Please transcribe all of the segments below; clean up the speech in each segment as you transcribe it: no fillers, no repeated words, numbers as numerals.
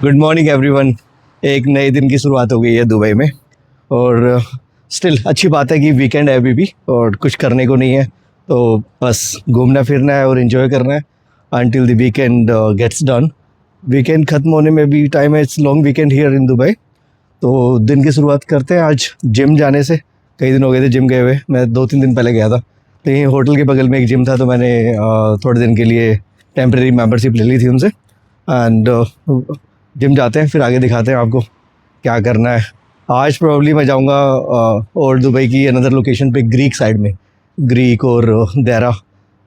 Good morning everyone. एक नए दिन की शुरुआत हो गई है दुबई में और स्टिल अच्छी बात है कि वीकेंड है अभी भी और कुछ करने को नहीं है, तो बस घूमना फिरना है और इन्जॉय करना है until the weekend gets done. Weekend ख़त्म होने में भी टाइम है। It's long weekend here in Dubai. तो दिन की शुरुआत करते हैं आज जिम जाने से। कई दिन हो गए थे जिम गए हुए, मैं 2-3 दिन पहले गया था। तो यहीं होटल के बगल में एक जिम था, तो मैंने थोड़े दिन के लिए टेम्प्रेरी मेंबरशिप ले ली थी उनसे। एंड जिम जाते हैं, फिर आगे दिखाते हैं आपको क्या करना है। आज प्रोबेबली मैं जाऊंगा और दुबई की अनदर लोकेशन पे, ग्रीक साइड में, ग्रीक और देरा,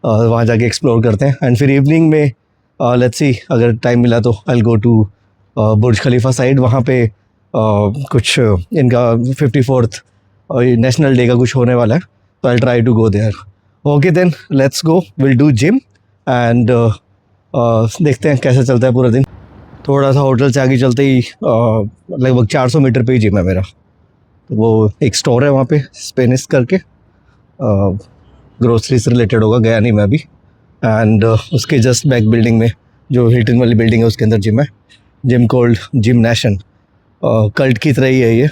वहाँ जाके एक्सप्लोर करते हैं। एंड फिर इवनिंग में लेट्स सी, अगर टाइम मिला तो I will go to Burj Khalifa side. वहाँ पे कुछ इनका 54th नेशनल डे का कुछ होने वाला है, तो I try to go there. Okay then let's go, will do gym and देखते हैं कैसे चलता है पूरा दिन। थोड़ा सा होटल से आगे चलते ही लगभग 400 मीटर पे ही जिम है मेरा। तो वो एक स्टोर है वहाँ पे, स्पेनिस करके, ग्रोसरी से रिलेटेड होगा, गया नहीं मैं अभी। एंड उसके जस्ट बैक बिल्डिंग में, जो हिल्टन वाली बिल्डिंग है, उसके अंदर जिम है। Gym cold gym nation, cult की तरह ही है ये।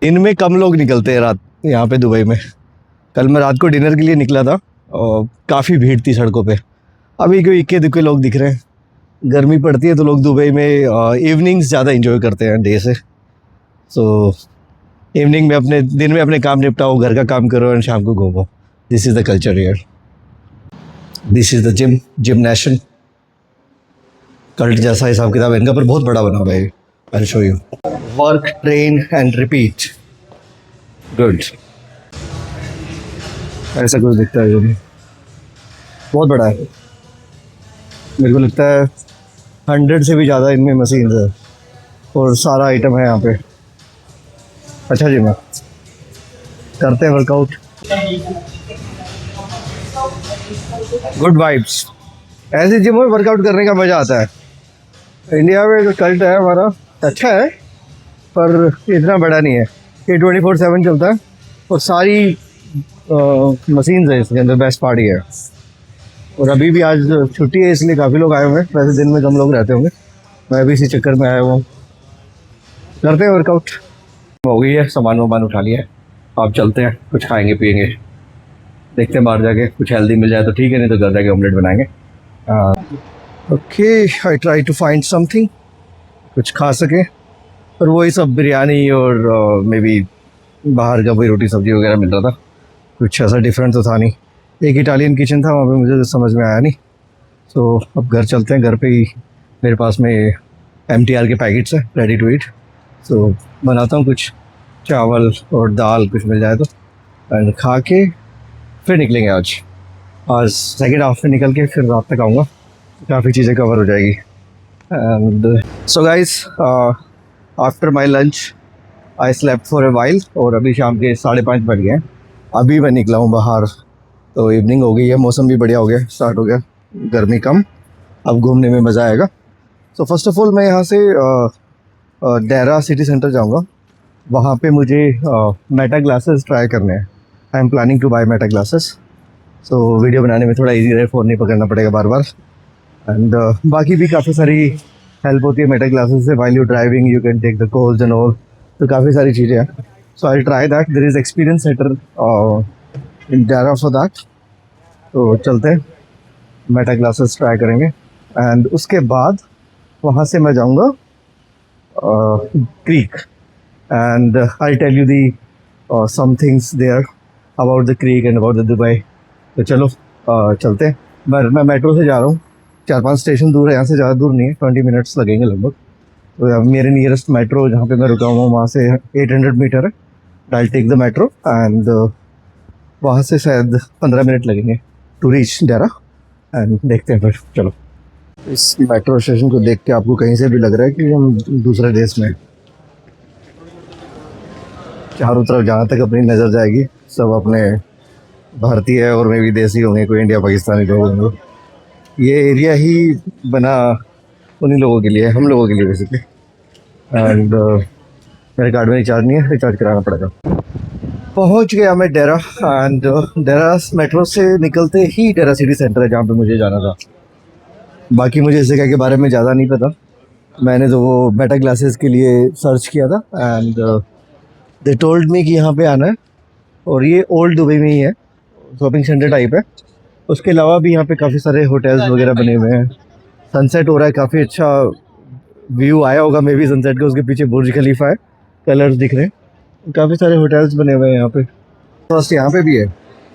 इनमें कम लोग निकलते हैं रात यहाँ पे दुबई में। कल मैं रात को डिनर के लिए निकला था और काफ़ी भीड़ थी सड़कों पे। अभी कोई इक्के दुक्के लोग दिख रहे हैं। गर्मी पड़ती है तो लोग दुबई में इवनिंग्स ज़्यादा एंजॉय करते हैं डे से। सो इवनिंग में अपने, दिन में अपने काम निपटाओ, घर का काम करो और शाम को घूमो। This is the culture here. This is the gym, gym nation. Cult जैसा हिसाब किताब है इनका, पर बहुत बड़ा बना हुआ है। I will show you. Work, train and repeat. Good, ऐसा कुछ दिखता है। जो भी बहुत बड़ा है, मेरे को लगता है 100 से भी ज़्यादा इनमें मशीन है और सारा आइटम है यहाँ पे। अच्छा जिम है, करते हैं वर्कआउट। Good vibes. ऐसे जिम में वर्कआउट करने का मज़ा आता है। इंडिया में जो कल्ट है हमारा, अच्छा है पर इतना बड़ा नहीं है। ये 24/7 चलता है और सारी मशीन्स है इसके अंदर। बेस्ट पार्टी है। और अभी भी आज छुट्टी है, इसलिए काफ़ी लोग आए हुए हैं। वैसे दिन में कम लोग रहते होंगे, मैं भी इसी चक्कर में आया हुआ हूँ। करते हैं वर्कआउट। हो गई है, सामान वामान उठा लिया है, आप चलते हैं, कुछ खाएंगे पिएंगे। देखते हैं बाहर जाके कुछ हेल्दी मिल जाए तो ठीक है, नहीं तो घर जाके ऑमलेट बनाएंगे। Okay, I try to find something, कुछ खा सके। पर वही सब बिरयानी और मे बी बाहर का कोई रोटी सब्जी वगैरह मिल रहा था। कुछ ऐसा डिफरेंट तो था नहीं। एक इटालियन किचन था वहाँ पे, मुझे समझ में आया नहीं। तो अब घर चलते हैं। घर पे ही मेरे पास में MTR के पैकेट्स हैं, रेडी टू ईट। तो बनाता हूँ कुछ, चावल और दाल कुछ मिल जाए तो, एंड खा के फिर निकलेंगे। आज सेकेंड हाफ में निकल के फिर रात तक आऊँगा, काफ़ी चीज़ें कवर हो जाएगी। And so guys, after my lunch I slept for a while और अभी शाम के 5:30 बज गए हैं। अभी मैं निकला हूँ बाहर, तो इवनिंग हो गई है, मौसम भी बढ़िया हो गया, स्टार्ट हो गया, गर्मी कम, अब घूमने में मज़ा आएगा। तो फर्स्ट ऑफ ऑल मैं यहाँ से डेरा सिटी सेंटर जाऊँगा। वहाँ पे मुझे मेटा ग्लासेस ट्राई करने हैं। I am planning to buy Meta glasses. So video बनाने में थोड़ा ईजी रहे, फ़ोन नहीं पकड़ना पड़ेगा बार बार। एंड बाकी भी काफ़ी सारी हेल्प होती है मेटा ग्लासेस से। While you driving you can take the calls and all, तो काफ़ी सारी चीज़ें हैं। So I try that. There is experience centre in Deira for that. तो चलते हैं, मेटा ग्लासेस ट्राई करेंगे एंड उसके बाद वहाँ से मैं जाऊँगा creek and I tell you the some things there about the creek and about the Dubai. तो चलो चलते हैं। मैं मेट्रो से जा रहा हूँ, 4-5 स्टेशन दूर है यहाँ से, ज़्यादा दूर नहीं है, 20 मिनट्स लगेंगे लगभग। तो मेरे नियरेस्ट मेट्रो जहाँ पे मैं रुका हूँ वहाँ से 800 मीटर है। I take the metro and वहाँ से शायद 15 मिनट लगेंगे टू रीच डेरा। एंड देखते हैं फिर, चलो। इस मेट्रो स्टेशन को देख के आपको कहीं से भी लग रहा है कि हम दूसरे देश में। चारों तरफ जहाँ तक अपनी नज़र जाएगी सब अपने भारतीय है और मैं विदेशी होंगे, कोई इंडिया पाकिस्तानी लोग होंगे। ये एरिया ही बना उन्हीं लोगों के लिए, हम लोगों के लिए बेसिकली। एंड मेरे कार्ड में रिचार्ज नहीं है, रिचार्ज कराना पड़ेगा। पहुंच गया मैं डेरा एंड डेरा मेट्रो से निकलते ही डेरा सिटी सेंटर है जहाँ पे मुझे जाना था। बाकी मुझे इस जगह के बारे में ज़्यादा नहीं पता। मैंने तो वो मेटा ग्लासेस के लिए सर्च किया था एंड दे टोल्ड मी कि यहाँ पे आना है, और ये ओल्ड दुबई में ही है, शॉपिंग सेंटर टाइप है। उसके अलावा भी यहाँ पे काफ़ी सारे होटल्स वगैरह बने हुए हैं। सनसेट हो रहा है, काफ़ी अच्छा व्यू आया होगा मे बी सनसेट का। उसके पीछे बुर्ज खलीफा है, कलर्स दिख रहे हैं। काफ़ी सारे होटल्स बने हुए हैं यहाँ पे। फर्स्ट यहाँ पे भी है।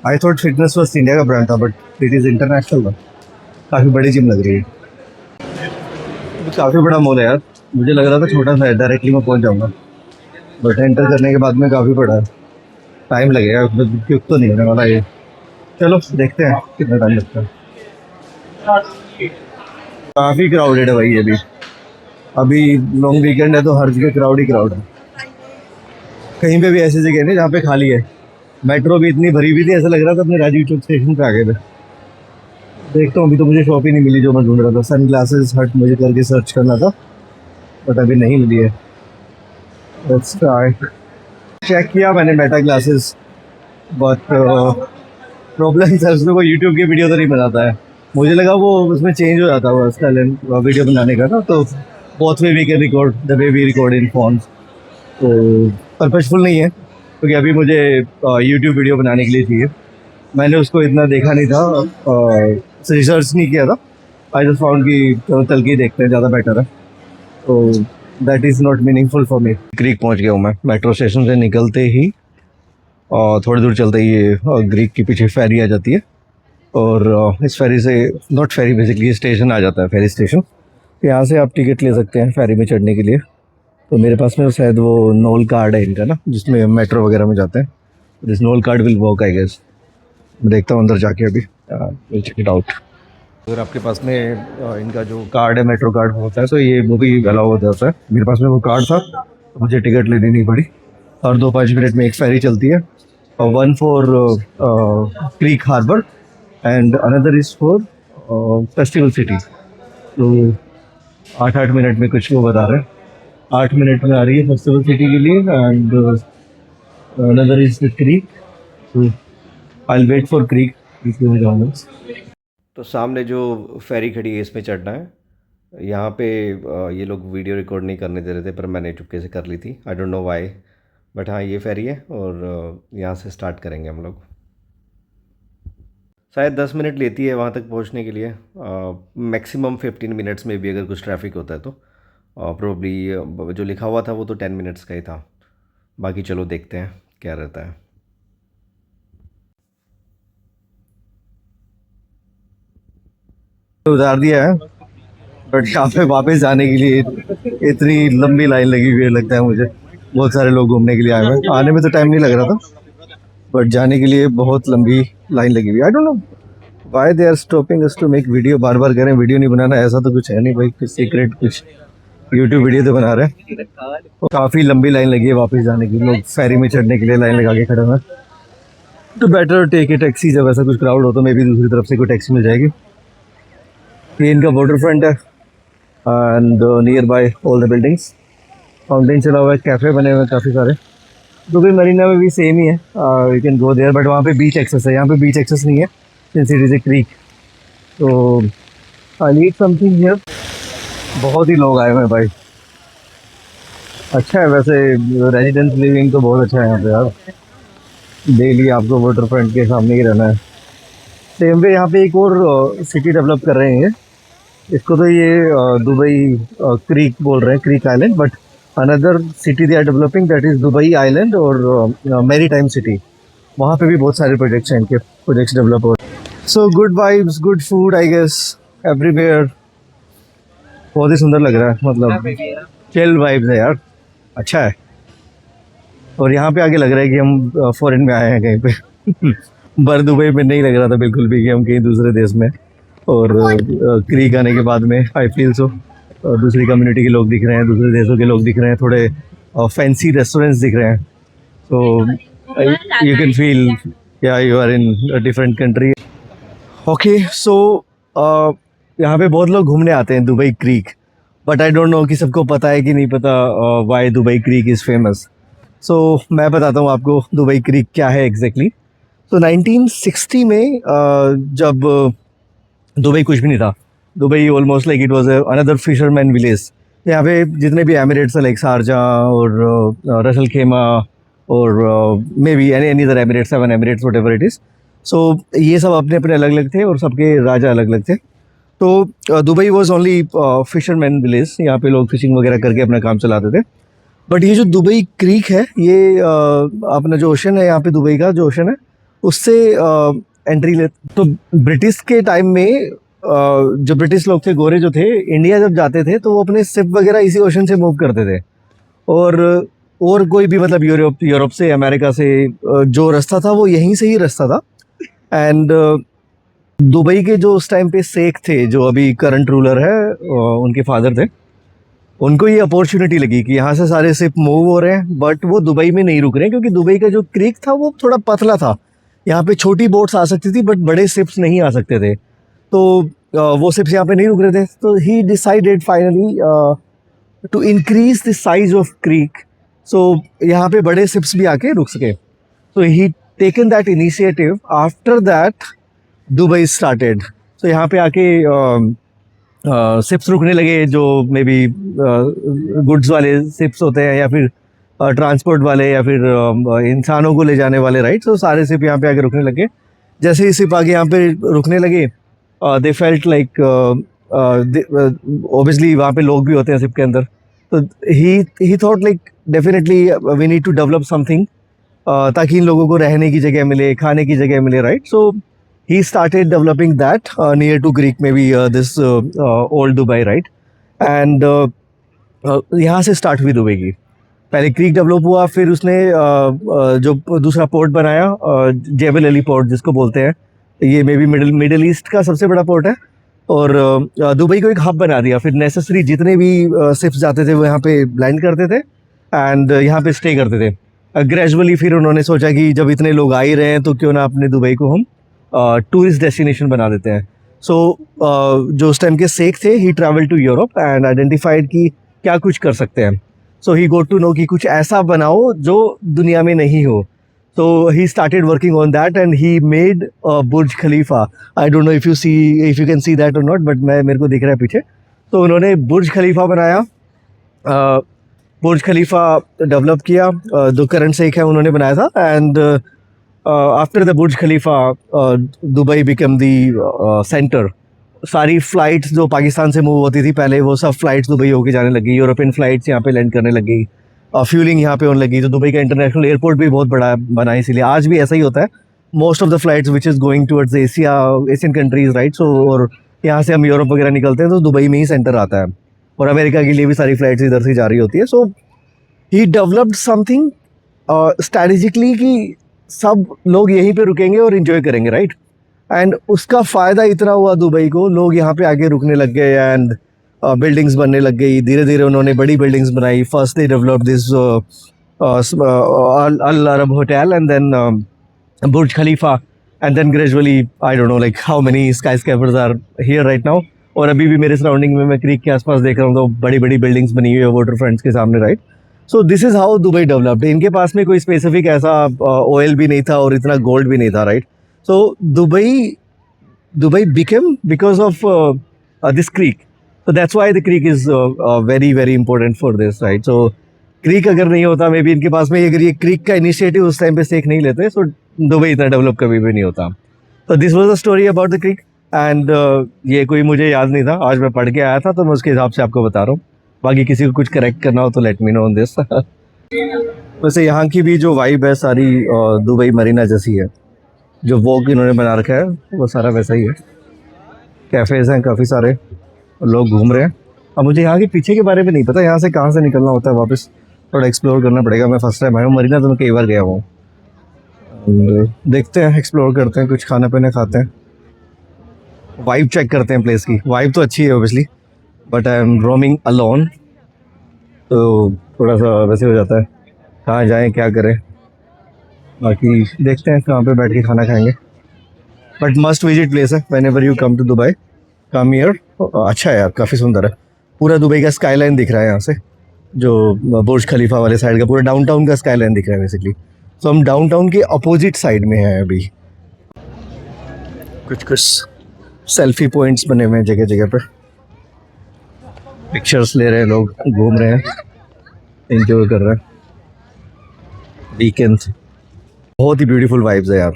I thought fitness first India का ब्रांड था, but it is international one. काफ़ी बड़ी जिम लग रही है। काफ़ी बड़ा मॉल है यार, मुझे लग रहा था छोटा सा है, डायरेक्टली मैं पहुँच जाऊँगा, बट एंटर करने के बाद में काफ़ी बड़ा है। टाइम लगेगा, क्योंकि तो नहीं होने वाला ये। चलो देखते हैं कितना टाइम लगता है। काफ़ी क्राउडेड है भाई अभी। अभी लॉन्ग वीकेंड है तो हर जगह क्राउड ही क्राउड है। कहीं पे भी ऐसी जगह नहीं जहाँ पे खाली है। मेट्रो भी इतनी भरी हुई थी, ऐसा लग रहा था अपने राजीव चौक स्टेशन पे आ गए थे। देखता हूँ, अभी तो मुझे शॉप ही नहीं मिली जो मैं ढूंढ रहा था। सन ग्लासेस हट मुझे करके सर्च करना था, बट अभी नहीं मिली है। Let's try. चेक किया मैंने मेटा ग्लासेस, बट प्रॉब्लम है उसमें कोई यूट्यूब की वीडियो तो नहीं बनाता है। मुझे लगा वो उसमें चेंज हो जाता है उसका वीडियो बनाने का ना, तो both way we can record the way we record in phone. तो पर्पजफुल नहीं है, क्योंकि अभी मुझे यूट्यूब वीडियो बनाने के लिए चाहिए। मैंने उसको इतना देखा नहीं था, रिसर्च नहीं किया था। आई जस्ट फाउंड कि चलो चल के ही देखते हैं, ज़्यादा बेटर है। तो that is not meaningful for me. Creek पहुंच गया हूँ मैं। मेट्रो स्टेशन से निकलते ही और थोड़ी दूर चलते ही ये ग्रीक के पीछे फेरी आ जाती है, और इस फेरी से, नॉट फेरी बेसिकली स्टेशन आ जाता है, फेरी स्टेशन। यहाँ से आप टिकट ले सकते हैं फेरी में चढ़ने के लिए। तो मेरे पास में शायद वो नोल कार्ड है इनका ना, जिसमें मेट्रो वगैरह में जाते हैं। This Nol card will work I guess. मैं देखता हूँ अंदर जाके अभी, विल चेक इट आउट। अगर आपके पास में इनका जो कार्ड है, मेट्रो कार्ड होता है, तो ये वो भी अलाउ होता है। मेरे पास में वो कार्ड था, तो मुझे टिकट लेनी नहीं पड़ी। और 2-5 मिनट में एक फेरी चलती है, और one for Creek Harbour and another is for Festival City. तो 8-8 मिनट में कुछ वो बता रहे हैं। 8 मिनट में आ रही है फेस्टिवल सिटी के लिए, and another is the creek. तो आई वेट फॉर क्रीक में जाऊँगा। तो सामने जो फेरी खड़ी है, इसमें चढ़ना है। यहाँ पे ये लोग वीडियो रिकॉर्ड नहीं करने दे रहे थे, पर मैंने चुपके से कर ली थी। आई डोंट नो व्हाई, बट हाँ ये फेरी है, और यहाँ से स्टार्ट करेंगे हम लोग। शायद 10 मिनट लेती है वहाँ तक पहुँचने के लिए, मैक्सिमम 15 मिनट्स में भी अगर कुछ ट्रैफिक होता है तो। प्रोबली जो लिखा हुआ था वो तो 10 मिनट्स का ही था। बाकी चलो देखते हैं क्या रहता है। तो उतार दिया है, बट यहाँ पे वापस जाने के लिए इतनी लंबी लाइन लगी हुई है, लगता है मुझे। बहुत सारे लोग घूमने के लिए आए हुए हैं। आने में तो टाइम नहीं लग रहा था, बट जाने के लिए बहुत लंबी लाइन लगी हुई है। I don't know why they are stopping us to make video. बार बार करें वीडियो नहीं बनाना, ऐसा तो कुछ है नहीं भाई, कुछ सीक्रेट कुछ यूट्यूब वीडियो तो बना रहे हैं। तो काफ़ी लंबी लाइन लगी है वापस जाने की, लोग फेरी में चढ़ने के लिए लाइन लगा के खड़े हुए हैं। तो बेटर टेक ए टैक्सी, जब ऐसा कुछ क्राउड हो तो मे बी दूसरी तरफ से कोई टैक्सी मिल जाएगी। ये इनका वाटर फ्रंट है, and near by all the buildings fountain चला हुआ है, कैफ़े बने हुए हैं काफ़ी सारे। दुबई मरीना में भी सेम ही है, you can go there, but वहाँ पे बीच एक्सेस है, यहाँ पे बीच एक्सेस नहीं है since it is a creek. तो आई नीड समथिंग हियर। बहुत ही लोग आए हुए हैं भाई। अच्छा है वैसे, रेजिडेंस लिविंग तो बहुत अच्छा है यहाँ पे यार। डेली आपको वाटर फ्रंट के सामने ही रहना है। सेम वे यहाँ पे एक और सिटी डेवलप कर रहे हैं इसको तो ये दुबई क्रीक बोल रहे हैं, creek island. But another city they are developing, that is Dubai island और मैरी टाइम सिटी। वहाँ पे भी बहुत सारे प्रोजेक्ट्स हैं, इनके प्रोजेक्ट्स डेवलप हो रहे हैं। So good vibes, good food I guess everywhere. बहुत ही सुंदर लग रहा है, मतलब चिल वाइब्स है यार, अच्छा है। और यहाँ पे आके लग रहा है कि हम फॉरेन में आए हैं कहीं पे। बर दुबई में नहीं लग रहा था बिल्कुल भी कि हम कहीं दूसरे देश में। और क्रीक आने के बाद में आई फील सो दूसरी कम्युनिटी के लोग दिख रहे हैं, दूसरे देशों के लोग दिख रहे हैं, थोड़े फैंसी रेस्टोरेंट्स दिख रहे हैं। So you can feel ya you are in different country. Okay so यहाँ पे बहुत लोग घूमने आते हैं Dubai creek, but I don't know कि सबको पता है कि नहीं पता why Dubai creek is famous. So मैं बताता हूँ आपको दुबई क्रीक क्या है एग्जैक्टली। तो 1960 में जब दुबई कुछ भी नहीं था, Dubai almost like it was another fisherman village. यहाँ पे जितने भी एमिरेट्स हैं लाइक शारजा और रसल खेमा और may be any other Emirates, 7 Emirates whatever it is. So ये सब अपने अपने अलग अलग थे और सबके राजा अलग अलग थे। तो Dubai was only fisherman village, यहाँ पे लोग फिशिंग वगैरह करके अपना काम चलाते थे। बट ये जो दुबई क्रीक है, ये अपना जो ओशन है यहाँ पे, दुबई का जो ओशन है उससे एंट्री ले। तो ब्रिटिश के टाइम में जो ब्रिटिश लोग थे, गोरे जो थे, इंडिया जब जाते थे तो वो अपने शिप वगैरह इसी ओशन से मूव करते थे। और कोई भी मतलब यूरोप से, अमेरिका से जो रास्ता था वो यहीं से ही रास्ता था। एंड दुबई के जो उस टाइम पे शेख थे, जो अभी करंट रूलर है, उनके फादर थे, उनको ये अपॉर्चुनिटी लगी कि यहाँ से सारे शिप मूव हो रहे हैं बट वो दुबई में नहीं रुक रहे हैं, क्योंकि दुबई का जो क्रीक था वो थोड़ा पतला था। यहाँ पे छोटी बोट्स आ सकती थी बट बड़े शिप्स नहीं आ सकते थे। तो वो शिप्स यहाँ पे नहीं रुक रहे थे, तो he decided finally to increase the size of creek, so यहाँ पे बड़े शिप्स भी आके रुक सके। So he taken that initiative. After that Dubai started. तो यहाँ पे आके शिप्स रुकने लगे, जो मे बी गुड्स वाले शिप्स होते हैं या फिर ट्रांसपोर्ट वाले या फिर इंसानों को ले जाने वाले, राइट। तो सारे शिप यहाँ पे आके रुकने लगे। जैसे ही शिप आगे यहाँ पे रुकने लगे, दे फेल्ट लाइक, ऑब्वियसली वहाँ पे लोग भी होते हैं शिप के अंदर। तो he thought like definitely we need to develop something, ताकि इन लोगों को रहने की जगह मिले, खाने की जगह मिले, right. So he started developing that near to Greek, maybe this old Dubai, right? And यहाँ से स्टार्ट हुई दुबई की। पहले क्रीक डेवलप हुआ, फिर उसने जो दूसरा पोर्ट बनाया, जेबल अली पोर्ट जिसको बोलते हैं, ये मे बी मिडिल ईस्ट का सबसे बड़ा पोर्ट है। और दुबई को एक हब बना दिया। फिर नेसेसरी जितने भी शिप्स जाते थे वो यहाँ पे लैंड करते थे एंड यहाँ पे स्टे करते थे। ग्रेजुअली फिर उन्होंने सोचा कि जब इतने लोग आ ही रहे हैं तो क्यों ना अपने दुबई को हम टूरिस्ट डेस्टिनेशन बना देते हैं। सो जो उस टाइम के शेख थे, he travel to Europe and identified कि क्या कुछ कर सकते हैं। सो ही गोट टू नो कि कुछ ऐसा बनाओ जो दुनिया में नहीं हो। तो he started working on that and he made Burj Khalifa. I don't know if you can see that और नॉट, बट मेरे को दिख रहा है पीछे। तो उन्होंने बुर्ज खलीफा बनाया, बुर्ज खलीफा डेवलप किया, जो करंट शेख है उन्होंने बनाया था। And after the Burj Khalifa Dubai become the centre. सारी फ्लाइट्स जो पाकिस्तान से मूव होती थी पहले, वो सब फ्लाइट्स दुबई होके जाने लगी। यूरोपियन फ्लाइट्स यहाँ पे लैंड करने लगी, फ्यूलिंग यहाँ पे होने लगी। तो दुबई का इंटरनेशनल एयरपोर्ट भी बहुत बड़ा बना, इसीलिए आज भी ऐसा ही होता है। Most of the flights which is going towards Asian countries, right. So और यहाँ से हम यूरोप वगैरह निकलते हैं तो दुबई में ही सेंटर आता है, और अमेरिका के लिए भी सारी फ्लाइट्स इधर से जा रही होती है। सो ही डेवलप्ड समथिंग स्ट्रैटेजिकली कि सब लोग यहीं पे रुकेंगे और इन्जॉय करेंगे, राइट। एंड उसका फ़ायदा इतना हुआ दुबई को, लोग यहाँ पे आके रुकने लग गए एंड बिल्डिंग्स बनने लग गई। धीरे धीरे उन्होंने बड़ी बिल्डिंग्स बनाई। First they developed this Al Arab hotel and then Burj Khalifa, and then gradually I don't know like how many skyscrapers are here right now. और अभी भी मेरे सराउंडिंग में, मैं क्रीक के आसपास देख रहा हूँ तो बड़ी बड़ी बिल्डिंग्स बनी हुई है वाटर फ्रंट्स के सामने, right. So this is how Dubai developed. इनके पास में कोई स्पेसिफिक ऐसा ऑयल भी नहीं था और इतना गोल्ड भी नहीं था, right. So Dubai became because of this creek. So that's why the creek is very very important for this, right? So creek अगर नहीं होता, मे बी इनके पास में अगर ये creek का इनिशिएटिव उस टाइम पे शेख नहीं लेते, so दुबई इतना डेवलप कभी भी नहीं होता। तो this was the story about the creek and ये कोई मुझे याद नहीं था, आज मैं पढ़ के आया था तो मैं उसके हिसाब से आपको बता रहा हूँ। बाकी किसी को कुछ करेक्ट करना हो तो let me know on this. वैसे यहाँ की भी जो वाइब है सारी दुबई मरीना जैसी है। जो वॉक इन्होंने बना रखा है वो सारा वैसा ही है। कैफ़ेज़ हैं काफ़ी सारे, लोग घूम रहे हैं। अब मुझे यहाँ के पीछे के बारे में नहीं पता, यहाँ से कहाँ से निकलना होता है वापस, थोड़ा एक्सप्लोर करना पड़ेगा। मैं फर्स्ट टाइम आया हूँ मरीना, तो मैं कई बार गया हूँ। देखते हैं, एक्सप्लोर करते हैं, कुछ खाना पीना खाते हैं, वाइब चेक करते हैं प्लेस की। वाइब तो अच्छी है obviously, but I am roaming alone, तो थोड़ा सा वैसे हो जाता है कहाँ जाएँ क्या करें। बाकी देखते हैं कहाँ पे बैठ के खाना खाएंगे। बट मस्ट विजिट प्लेस है whenever you come to Dubai, come here. अच्छा है यार, काफ़ी सुंदर है। पूरा दुबई का स्काईलाइन दिख रहा है यहाँ से, जो बुर्ज खलीफा वाले साइड का पूरा डाउनटाउन का स्काईलाइन दिख रहा है बेसिकली। सो हम डाउनटाउन के अपोजिट साइड में हैं अभी। कुछ सेल्फी पॉइंट्स बने हुए हैं जगह जगह पर। पिक्चर्स ले रहे हैं लोग, घूम रहे हैं, एंजॉय कर रहे हैं वीकेंड। बहुत ही ब्यूटीफुल वाइब्स है यार।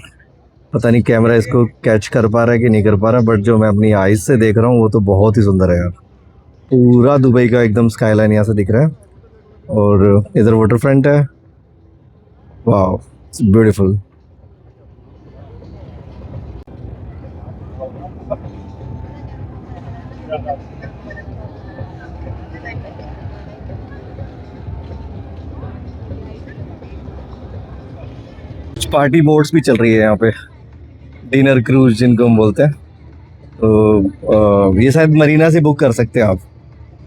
पता नहीं कैमरा इसको कैच कर पा रहा है कि नहीं कर पा रहा, बट जो मैं अपनी आईज से देख रहा हूँ वो तो बहुत ही सुंदर है यार। पूरा दुबई का एकदम स्काईलाइन यहाँ से दिख रहा है, और इधर वाटर फ्रंट है। वाह, ब्यूटीफुल। कुछ पार्टी मोड्स भी चल रही है यहाँ पे, डिनर क्रूज जिनको हम बोलते हैं। तो ये शायद मरीना से बुक कर सकते हैं आप।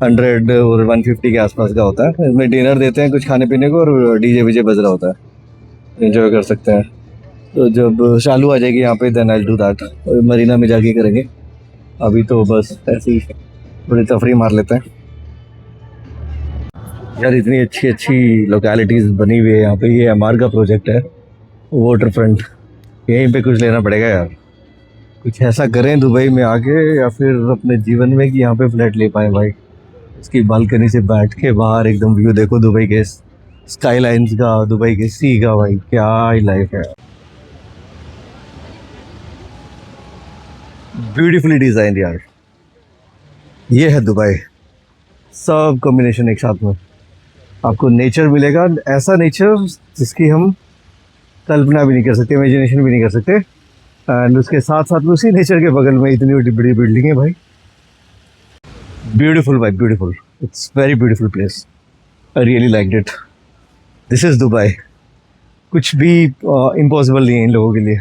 100 और 150 के आसपास का होता है। इसमें डिनर देते हैं कुछ खाने पीने को, और डीजे वीजे बज रहा होता है, एंजॉय कर सकते हैं। तो जब चालू आ जाएगी यहाँ पे then I do that, Marina में जाके करेंगे। अभी तो बस ऐसे ही थोड़ी तफरी मार लेते हैं यार। इतनी अच्छी अच्छी लोकेलिटीज़ बनी हुई है यहाँ पे। ये एमआर का प्रोजेक्ट है, वाटर फ्रंट। यहीं पे कुछ लेना पड़ेगा यार, कुछ ऐसा करें दुबई में आके, या फिर अपने जीवन में कि यहाँ पे फ्लैट ले पाए भाई। इसकी बालकनी से बैठ के बाहर एकदम व्यू देखो दुबई के स्काई लाइन्स का, दुबई के सी का। भाई क्या ही लाइफ है, ब्यूटीफुली डिजाइन यार। ये है दुबई, सब कॉम्बिनेशन एक साथ में। आपको नेचर मिलेगा, ऐसा नेचर जिसकी हम कल्पना भी नहीं कर सकते, इमेजिनेशन भी नहीं कर सकते। एंड उसके साथ साथ में उसी नेचर के बगल में इतनी बड़ी बड़ी बिल्डिंग है भाई। ब्यूटीफुल भाई, beautiful. It's very beautiful place. I really like it. This is Dubai. कुछ भी इम्पॉसिबल नहीं है इन लोगों के लिए।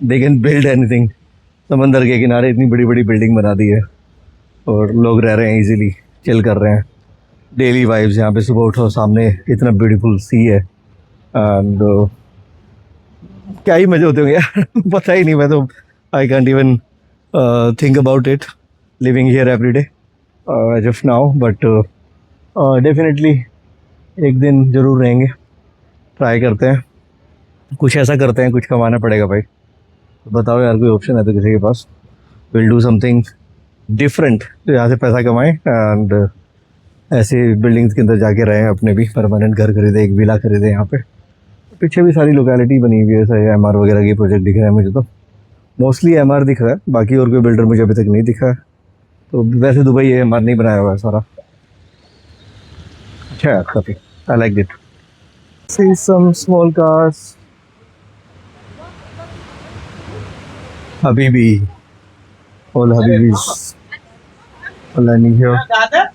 They can build anything. समंदर के किनारे इतनी बड़ी बड़ी बिल्डिंग बना दी है, और लोग रह रहे हैं इजीली, चिल कर रहे हैं। डेली वाइब्स यहाँ पे, सुबह उठो सामने इतना ब्यूटीफुल सी है। एंड क्या ही मजे होते होंगे यार पता ही नहीं। मैं तो I can't even think about it living here every day as of now, but definitely एक दिन ज़रूर रहेंगे। ट्राई करते हैं, कुछ ऐसा करते हैं, कुछ कमाना पड़ेगा भाई। तो बताओ यार, कोई ऑप्शन है तो किसी के पास? विल डू समथिंग डिफरेंट, तो यहाँ से पैसा कमाएं एंड ऐसे बिल्डिंग्स के अंदर जाके रहें, अपने भी परमानेंट घर खरीदे, एक विला खरीदे यहाँ पे। पीछे भी सारी लोकेलिटी बनी हुई है, सारे एमआर वगैरह के प्रोजेक्ट दिख रहे हैं मुझे। तो मोस्टली एमआर दिख रहा है, बाकी और कोई बिल्डर मुझे अभी तक नहीं दिखा है। तो वैसे दुबई ये एमआर नहीं बनाया हुआ है सारा। अच्छा है काफ़ी, I like it. See some small cars. हबीबी, ऑल हबीबीज लैंडिंग हियर।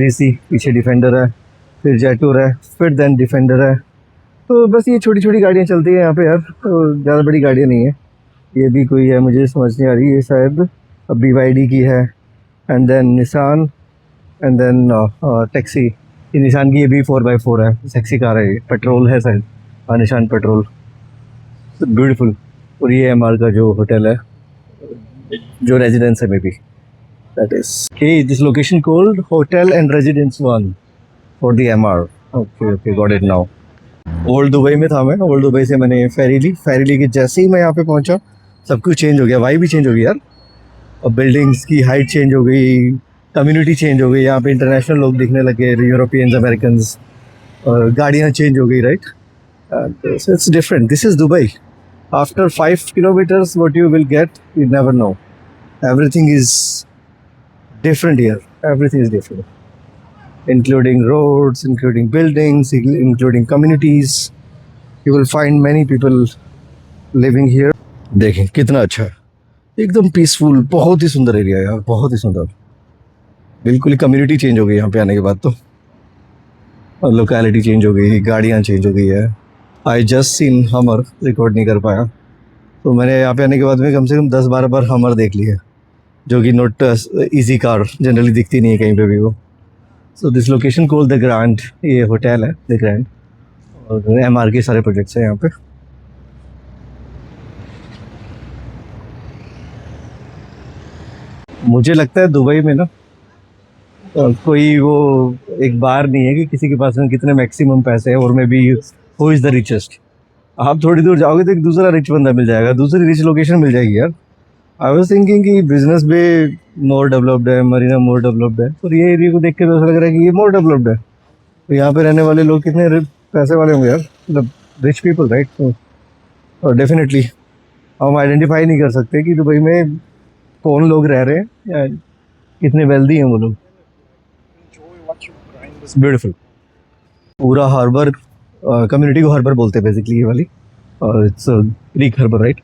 सी पीछे डिफेंडर है, फिर जेटूर है, फिर देन डिफेंडर है। तो बस ये छोटी छोटी गाड़ियाँ चलती है यहाँ पे यार, तो ज़्यादा बड़ी गाड़ियाँ नहीं है। ये भी कोई है, मुझे समझ नहीं आ रही। ये शायद BYD की है, and then Nissan, and then taxi. ये निसान की ये भी 4x4 है, टैक्सी कार है। ये पेट्रोल है शायद, हाँ निशान पेट्रोल। ब्यूटीफुल। और ये एमआर का जो होटल है, जो रेजिडेंस है may be, that is okay, this location called Hotel and Residence 1 for the MR. Okay, got it now. Old Dubai में था मैं। ओल्ड दुबई से मैंने फेरी ली। फेरी ली के जैसे ही मैं यहाँ पे पहुँचा, सब कुछ चेंज हो गया, वाइब भी चेंज हो गई यार। अब बिल्डिंग्स की हाइट चेंज हो गई, कम्युनिटी चेंज हो गई। यहाँ पे इंटरनेशनल लोग दिखने लगे, यूरोपियंस, अमेरिकन्स, और गाड़ियाँ चेंज हो गई, right. It's different. This is Dubai. After 5 kilometers what you will get, you never know. Everything is different here. Everything is different, including roads, including buildings, including communities. You will find many people living here. देखें कितना अच्छा है, एकदम peaceful, बहुत ही सुंदर area यार, बहुत ही सुंदर। बिल्कुल ही कम्युनिटी चेंज हो गई यहाँ पे आने के बाद तो, और लोकेलिटी चेंज हो गई, गाड़ियाँ चेंज हो गई है। आई जस्ट सीन हमर, रिकॉर्ड नहीं कर पाया। तो मैंने यहाँ पे आने के बाद में कम से कम 10-12 बार हमर देख ली है, जो कि नॉट इजी कार, जनरली दिखती नहीं है कहीं पे भी वो। So this location called the grand. ये होटल है द ग्रैंड, और एमआर के सारे प्रोजेक्ट्स हैं यहाँ पे। मुझे लगता है दुबई में ना कोई वो एक बार नहीं है कि किसी के पास में कितने मैक्सिमम पैसे हैं, और may be who is the richest. आप थोड़ी दूर जाओगे तो एक दूसरा रिच बंदा मिल जाएगा, दूसरी रिच लोकेशन मिल जाएगी यार। आई वाज थिंकिंग कि बिजनेस भी मोर डेवलप्ड है, मरीना मोर डेवलप्ड है, और ये एरिया को देख के तो ऐसा लग रहा है कि ये मोर डेवलप्ड है। तो यहाँ पे रहने वाले लोग कितने पैसे वाले होंगे यार, मतलब रिच पीपल, राइट? और डेफिनेटली हम आइडेंटिफाई नहीं कर सकते कि दुबई में कौन लोग रह रहे हैं या कितने वेल्दी हैं वो लोग। ब्यूटीफुल। पूरा हार्बर, कम्युनिटी को हार्बर बोलते हैं बेसिकली ये वाली, और इट्स ग्रीक हार्बर, राइट?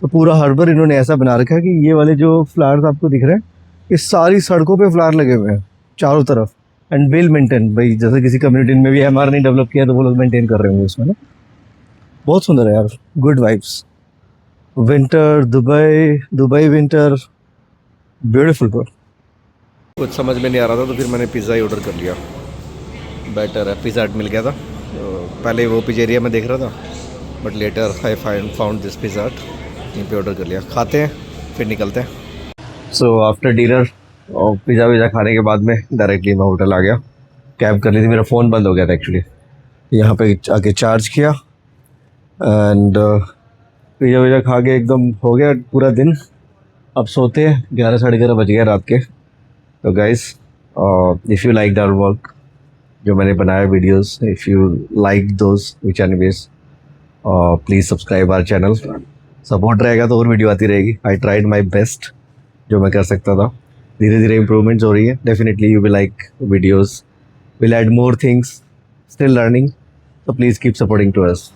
तो पूरा हार्बर इन्होंने ऐसा बना रखा है कि ये वाले जो फ्लावर्स आपको दिख रहे हैं, ये सारी सड़कों पे फ्लावर लगे हुए हैं चारों तरफ, एंड वेल मेंटेन। भाई जैसे किसी कम्युनिटी में भी एमआर नहीं डेवलप किया तो वो लोग मेंटेन कर रहे होंगे उसमें ना। बहुत सुंदर है यार, good vibes. Winter Dubai, Dubai winter, beautiful bro. कुछ समझ में नहीं आ रहा था तो फिर मैंने पिज़्ज़ा ही ऑर्डर कर लिया। बेटर है, पिज़्ज़ा हट मिल गया था। तो पहले वो पिज़्ज़ेरिया में देख रहा था, but later I found this pizza हट, यहीं पे ऑर्डर कर लिया। खाते हैं फिर निकलते हैं। सो आफ्टर डिनर और पिज़्ज़ा विज़्ज़ा खाने के बाद में डायरेक्टली मैं होटल आ गया। कैब कर ली थी, मेरा फ़ोन बंद हो गया था एक्चुअली। यहाँ पे आके चार्ज किया एंड पिज़्ज़ा विज़्ज़ा खा के एकदम हो गया पूरा दिन। अब सोते हैं, 11 साढ़े 11 बज गए रात के। तो guys, if you like our work, जो मैंने बनाया videos, if you like those which anyways, please subscribe our channel. Support रहेगा तो और वीडियो आती रहेगी। आई ट्राइड माई बेस्ट जो मैं कर सकता था। धीरे धीरे इम्प्रूवमेंट्स हो रही है। Definitely you will like videos, will add more things, still learning, so please keep supporting to us.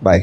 Bye.